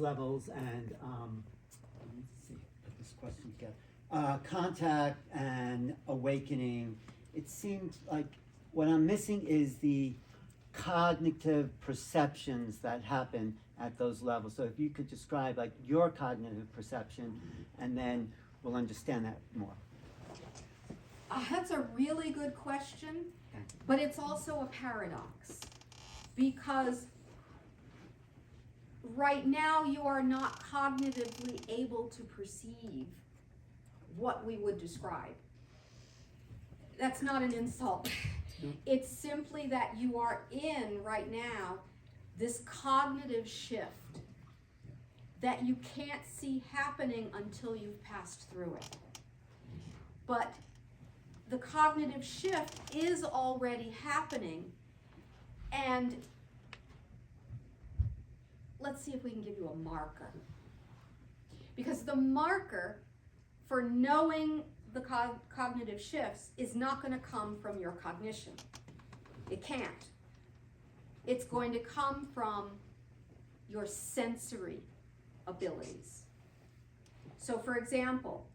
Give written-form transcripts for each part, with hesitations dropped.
levels and let me see, put this question together. Contact and awakening. It seems like what I'm missing is the cognitive perceptions that happen at those levels. So if you could describe like your cognitive perception, and then we'll understand that more. That's a really good question, but it's also a paradox, because right now you are not cognitively able to perceive what we would describe. That's not an insult. It's simply that you are in right now this cognitive shift that you can't see happening until you've passed through it. But the cognitive shift is already happening, and let's see if we can give you a marker. Because the marker for knowing the cognitive shifts is not going to come from your cognition. It can't. It's going to come from your sensory abilities. So for example,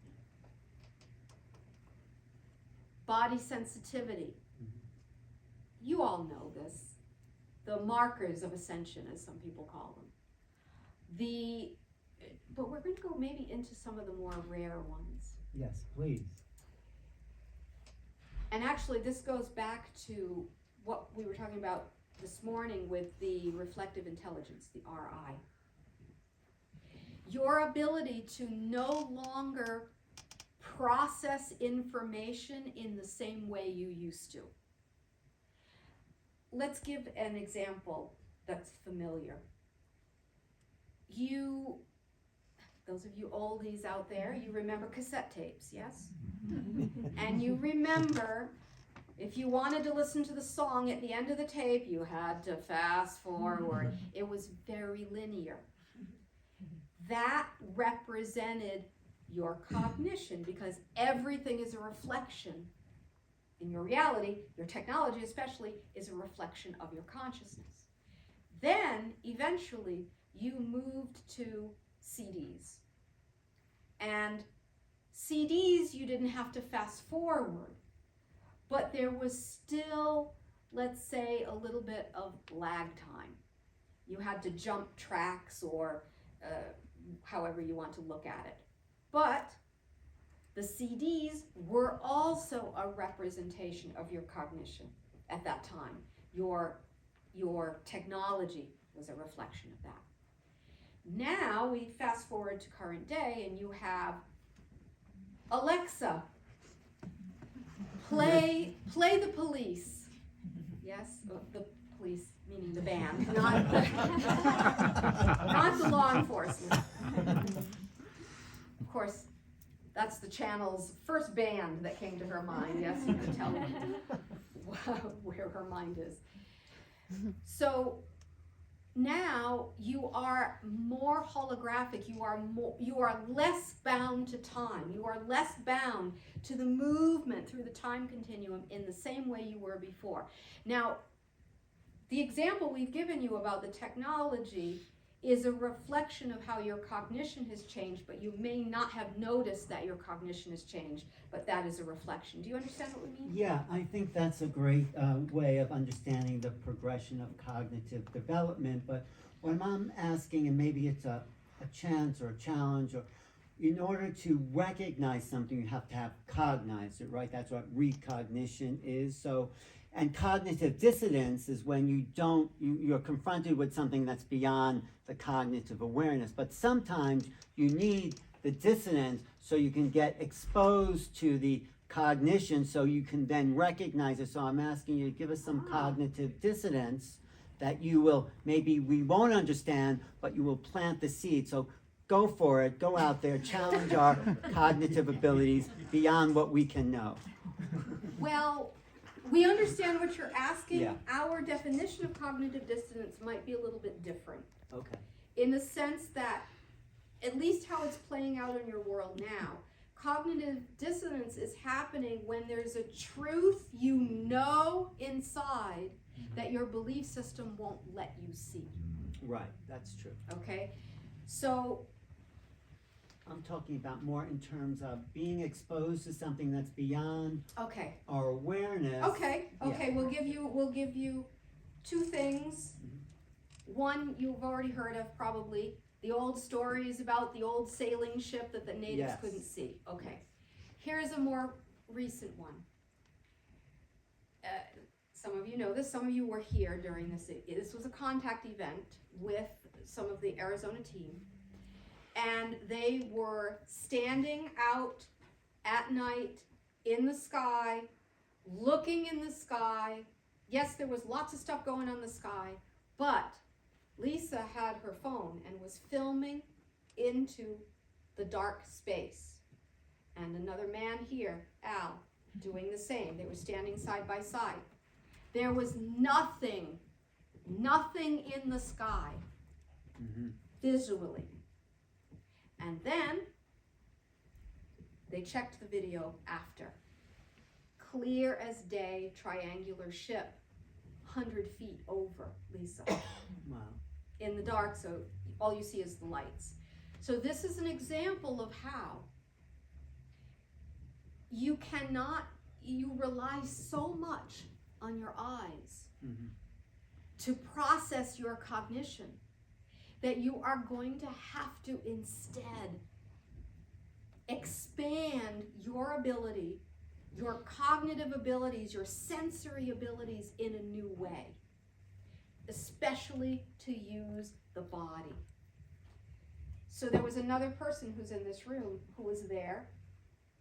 body sensitivity. You all know this. The markers of ascension, as some people call them. But we're going to go maybe into some of the more rare ones. Yes, please. And actually, this goes back to what we were talking about this morning with the reflective intelligence, the RI. Your ability to no longer process information in the same way you used to. Let's give an example that's familiar. Those of you oldies out there, you remember cassette tapes, yes? And you remember, if you wanted to listen to the song at the end of the tape, you had to fast forward. It was very linear. That represented your cognition, because everything is a reflection. In your reality, your technology especially, is a reflection of your consciousness. Then, eventually, you moved to CDs. And CDs, you didn't have to fast forward, but there was still, let's say, a little bit of lag time. You had to jump tracks, or however you want to look at it. But the CDs were also a representation of your cognition at that time. Your technology was a reflection of that. Now we fast forward to current day, and you have Alexa, play the Police. Yes, the police meaning the band, not the law enforcement. Of course, that's the channel's first band that came to her mind. Yes, you can tell where her mind is. So now you are more holographic. You are less bound to time. You are less bound to the movement through the time continuum in the same way you were before. Now, the example we've given you about the technology is a reflection of how your cognition has changed, but you may not have noticed that your cognition has changed, but that is a reflection. Do you understand what we mean? Yeah, I think that's a great way of understanding the progression of cognitive development. But what I'm asking, and maybe it's a chance or a challenge, or in order to recognize something, you have to have cognized it, right? That's what recognition is. So, and cognitive dissonance is when you're confronted with something that's beyond the cognitive awareness. But sometimes you need the dissonance so you can get exposed to the cognition so you can then recognize it. So I'm asking you to give us some cognitive dissonance that you will, maybe we won't understand, but you will plant the seed. So go for it, go out there, challenge our cognitive abilities beyond what we can know. Well, we understand what you're asking. Yeah. Our definition of cognitive dissonance might be a little bit different. Okay. In the sense that, at least how it's playing out in your world now, cognitive dissonance is happening when there's a truth you know inside that your belief system won't let you see. Right, that's true. Okay? So, I'm talking about more in terms of being exposed to something that's beyond okay, our awareness. okay, we'll give you two things. One you've already heard of probably, the old stories about the old sailing ship that the natives Yes. couldn't see. Okay, here's a more recent one. Some of you know this, some of you were here during this. This was a contact event with some of the Arizona team. And they were standing out at night in the sky, looking in the sky. Yes, there was lots of stuff going on in the sky, but Lisa had her phone and was filming into the dark space. And another man here, Al, doing the same. They were standing side by side. There was nothing in the sky visually. And then they checked the video after. Clear as day, triangular ship, 100 feet over Lisa. Wow. In the dark, so all you see is the lights. So this is an example of how you rely so much on your eyes to process your cognition that you are going to have to instead expand your ability, your cognitive abilities, your sensory abilities in a new way, especially to use the body. So there was another person who's in this room who was there,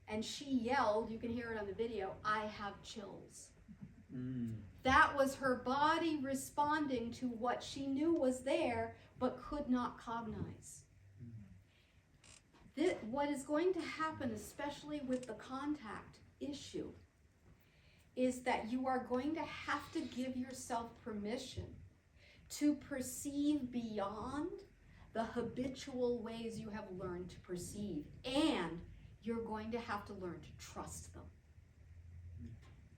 and she yelled, you can hear it on the video, "I have chills." That was her body responding to what she knew was there, but could not cognize. What is going to happen, especially with the contact issue, is that you are going to have to give yourself permission to perceive beyond the habitual ways you have learned to perceive, and you're going to have to learn to trust them,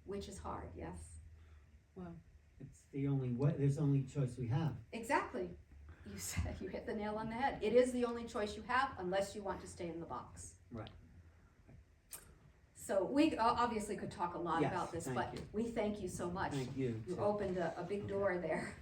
which is hard, yes? Well, it's the only way, there's only choice we have. Exactly. You hit the nail on the head. It is the only choice you have unless you want to stay in the box. Right. So we obviously could talk a lot Yes, about this, thank but you. we thank you so much. Thank you. You opened a big door there.